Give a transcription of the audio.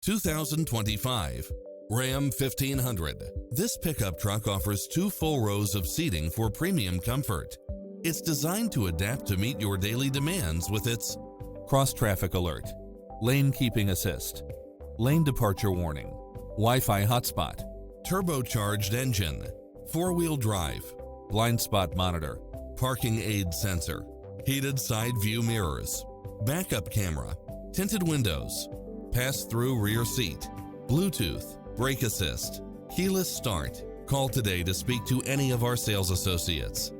2025 Ram 1500. This pickup truck offers 2 full rows of seating for premium comfort. It's designed to adapt to meet your daily demands with its cross-traffic alert, lane keeping assist, lane departure warning, Wi-Fi hotspot, turbocharged engine, 4-wheel drive, blind spot monitor, parking aid sensor, heated side view mirrors, backup camera, tinted windows, pass-through rear seat, Bluetooth, brake assist, keyless start. Call today to speak to any of our sales associates.